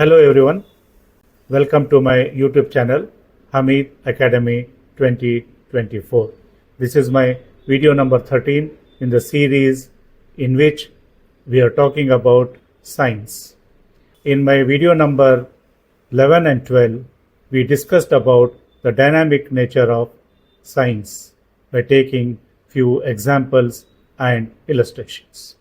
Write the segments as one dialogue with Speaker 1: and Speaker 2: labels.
Speaker 1: Hello everyone, welcome to my YouTube channel Hameed Academy 2024. This is my video number 13 in the series in which we are talking about science. In my video number 11 and 12, we discussed about the dynamic nature of science by taking few examples and illustrations.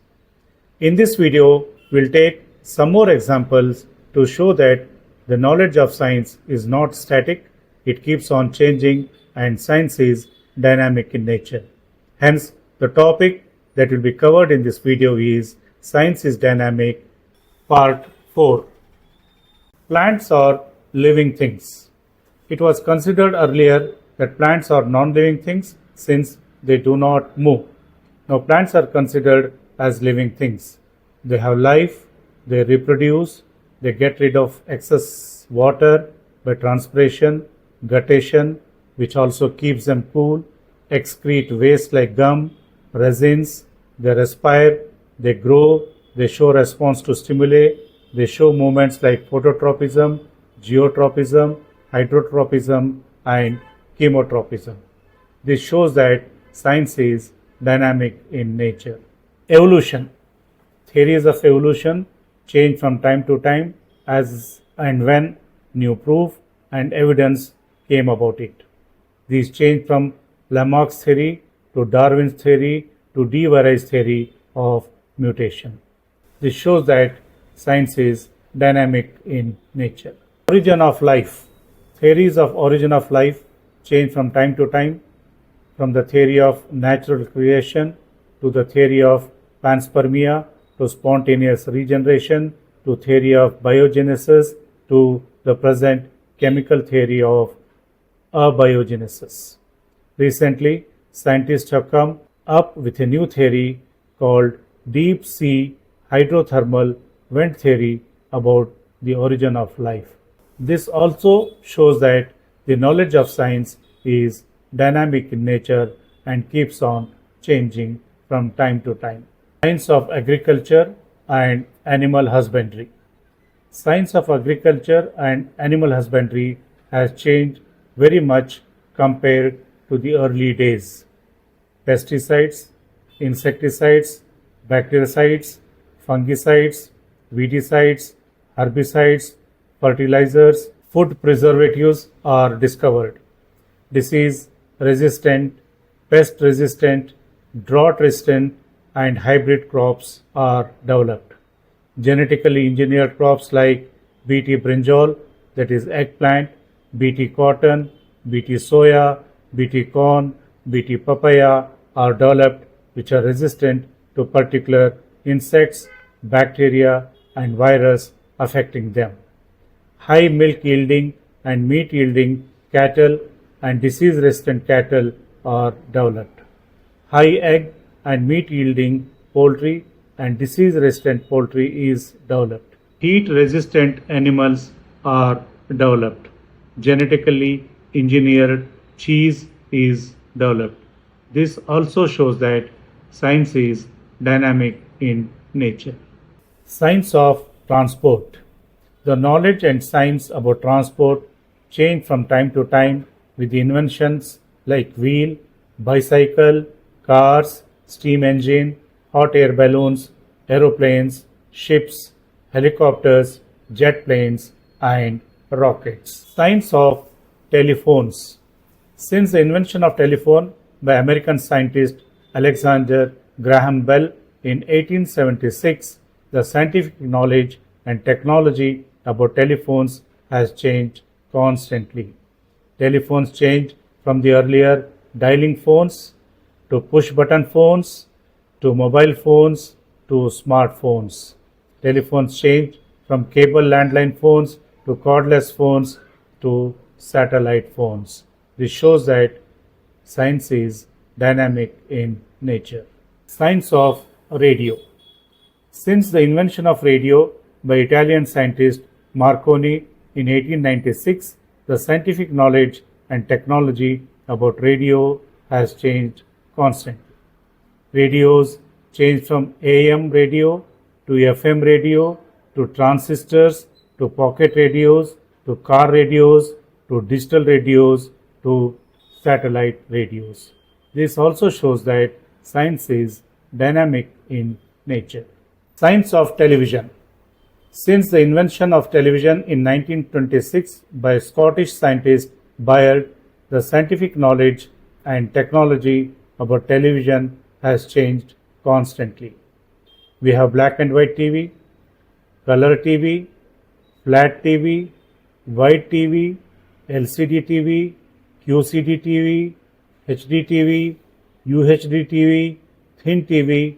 Speaker 1: In this video, we'll take some more examples to show that the knowledge of science is not static, it keeps on changing, and science is dynamic in nature. Hence, the topic that will be covered in this video is Science is Dynamic, Part 4. Plants are living things. It was considered earlier that plants are non-living things since they do not move. Now, plants are considered as living things. They have life, they reproduce, they get rid of excess water by transpiration, guttation, which also keeps them cool, excrete waste like gum, resins, they respire, they grow, they show response to stimuli, they show movements like phototropism, geotropism, hydrotropism, and chemotropism. This shows that science is dynamic in nature. Evolution. Theories of evolution change from time to time as and when new proof and evidence came about it. These change from Lamarck's theory to Darwin's theory to de Vray's theory of mutation. This shows that science is dynamic in nature. Origin of life. Theories of origin of life change from time to time, from the theory of natural creation to the theory of panspermia to spontaneous regeneration to theory of biogenesis to the present chemical theory of abiogenesis. Recently, scientists have come up with a new theory called deep sea hydrothermal vent theory about the origin of life. This also shows that the knowledge of science is dynamic in nature and keeps on changing from time to time. Science of agriculture and animal husbandry. Science of agriculture and animal husbandry has changed very much compared to the early days. Pesticides, insecticides, bactericides, fungicides, weedicides, herbicides, fertilizers, food preservatives are discovered. Disease resistant, pest resistant, drought resistant, and hybrid crops are developed. Genetically engineered crops like Bt brinjal, that is eggplant, Bt cotton, Bt soya, Bt corn, Bt papaya are developed, which are resistant to particular insects, bacteria, and virus affecting them. High milk yielding and meat yielding cattle and disease resistant cattle are developed. High egg and meat yielding poultry and disease resistant poultry is developed. Heat resistant animals are developed. Genetically engineered cheese is developed. This also shows that science is dynamic in nature. Science of transport. The knowledge and science about transport change from time to time with the inventions like wheel, bicycle, cars, steam engine, hot air balloons, aeroplanes, ships, helicopters, jet planes, and rockets. Science of telephones. Since the invention of telephone by American scientist Alexander Graham Bell in 1876, the scientific knowledge and technology about telephones has changed constantly. Telephones changed from the earlier dialing phones to push button phones to mobile phones to smartphones. Telephones changed from cable landline phones to cordless phones to satellite phones. This shows that science is dynamic in nature. Science of radio. Since the invention of radio by Italian scientist Marconi in 1896, the scientific knowledge and technology about radio has changed constantly. Radios changed from AM radio to FM radio to transistors to pocket radios, to car radios, to digital radios, to satellite radios. This also shows that science is dynamic in nature. Science of television. Since the invention of television in 1926 by Scottish scientist Baird, the scientific knowledge and technology about television has changed constantly. We have black and white TV, color TV, flat TV, white TV, LCD TV, QCD TV, HD TV, UHD TV, thin TV,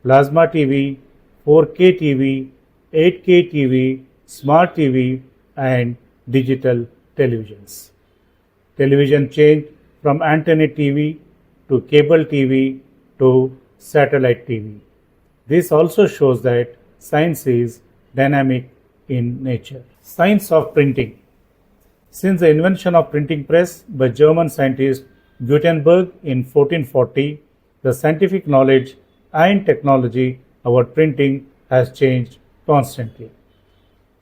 Speaker 1: plasma TV, 4K TV, 8K TV, smart TV, and digital televisions. Television changed from antenna TV to cable TV to satellite TV. This also shows that science is dynamic in nature. Science of printing. Since the invention of printing press by German scientist Gutenberg in 1440, the scientific knowledge and technology about printing has changed constantly.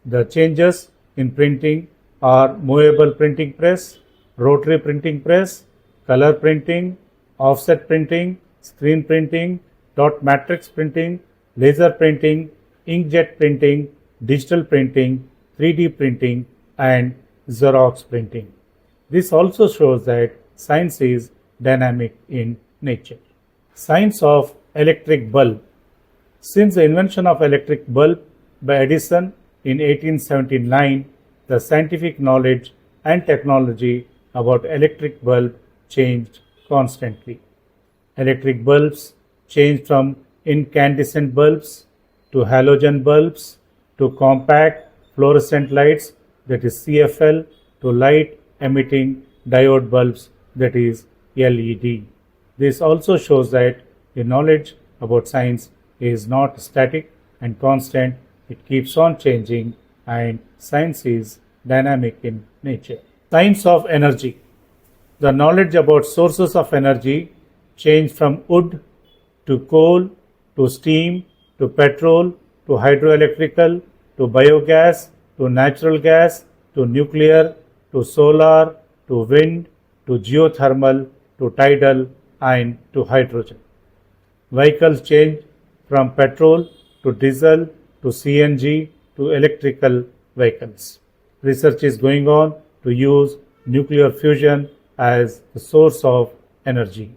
Speaker 1: The changes in printing are movable printing press, rotary printing press, color printing, offset printing, screen printing, dot matrix printing, laser printing, inkjet printing, digital printing, 3D printing, and Xerox printing. This also shows that science is dynamic in nature. Science of electric bulb. Since the invention of electric bulb by Edison in 1879, the scientific knowledge and technology about electric bulb changed constantly. Electric bulbs changed from incandescent bulbs to halogen bulbs to compact fluorescent lights, that is CFL, to light emitting diode bulbs, that is LED. This also shows that the knowledge about science is not static and constant, it keeps on changing, and science is dynamic in nature. Science of energy. The knowledge about sources of energy changed from wood to coal to steam to petrol to hydroelectrical to biogas to natural gas to nuclear to solar to wind to geothermal to tidal and to hydrogen. Vehicles changed from petrol to diesel to CNG to electrical vehicles. Research is going on to use nuclear fusion as the source of energy.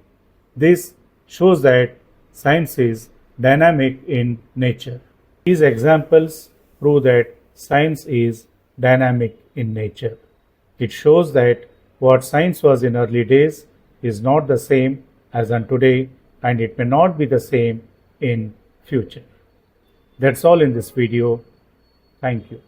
Speaker 1: This shows that science is dynamic in nature. These examples prove that science is dynamic in nature. It shows that what science was in early days is not the same as on today, and it may not be the same in future. That's all in this video. Thank you.